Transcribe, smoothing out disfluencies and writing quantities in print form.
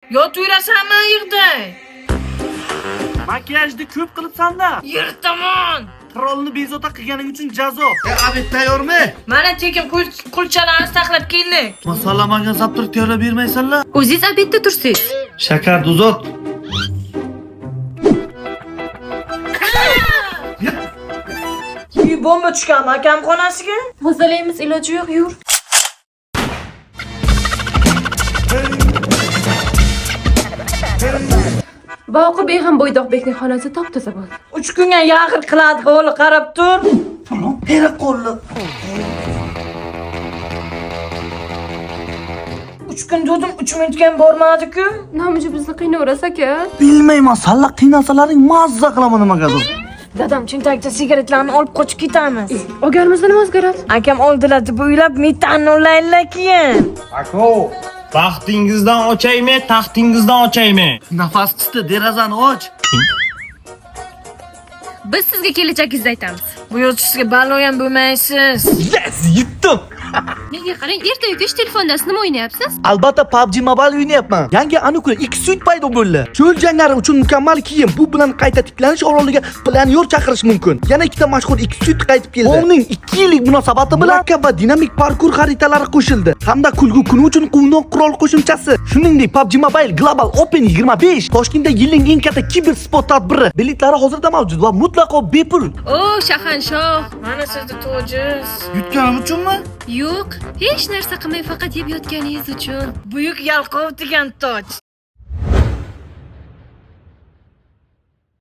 Yotaverasanmi u yerda? Makiyajni ko'p qilibsan-da. Yur tomon. Qirolni bezovta qilganing uchun jazo. Abid tayyormi? Mana tekin qulchalarni saqlab keldik. Masalamaga zaptirib tayyorlab bermaysanlar? O'zingiz obedda tursiz. Shakar uzot. Uy bomba tushgan akam xonasiga. Tozalaymiz, iloji yo'q, yur. Boqib ham Bo'ydoqbekning xonasi top-toza bo'ldi. 3 kunga yaqin qiladi qo'li qarab tur. Nera qo'lli. 3 kun dedim 3 minutga ham bormadi-ku. Namiji bizni qiynaveras aka. Bilmayman, salla qiynasalaring mazza qilaman nimagadir. Dadam cho'ntakda sigaretlarni olib qochib ketamiz. Olganimizda nima o'zgaradi? Akam oldilar deb o'ylab metani ulaylar keyin. Ako, baxtingizdan ochaymi, taxtingizdan ochaymi? Nafas qisdi, derazani och. Biz sizga kelajagingizni aytamiz. Bu yo'lda sizga balo ham bo'lmaysiz. Yes, yutdim. Nega qarang, ertaga ish telefonda nima o'ynayapsiz? Albatta PUBG Mobile o'ynayapman. Yangi Anukul 2 suit paydo bo'ldi. Cho'l janglari uchun mukammal kiyim. Bu bilan qayta tiklanish oroliga planyor chaqirish mumkin. Yana ikkita mashhur 2 suit qaytib keldi. O'ning 2 yillik munosabati bilan murakkab va dinamik parkur xaritalari qo'shildi. Hamda kulgu kuni uchun quvnoq qurol qo'shimchasi. Shuningdek, PUBG Mobile Global Open 25 Toshkentda yilning eng katta kibersport tadbiri. Biletlari hozirda mavjud va mutlaqo bepul. O, shahanshoh. Mana sizda to'jiz. Yutganim uchunmi? Yo'q, hech narsa qilmay faqat yeb yotganingiz uchun. Buyuk yalqov degan toj.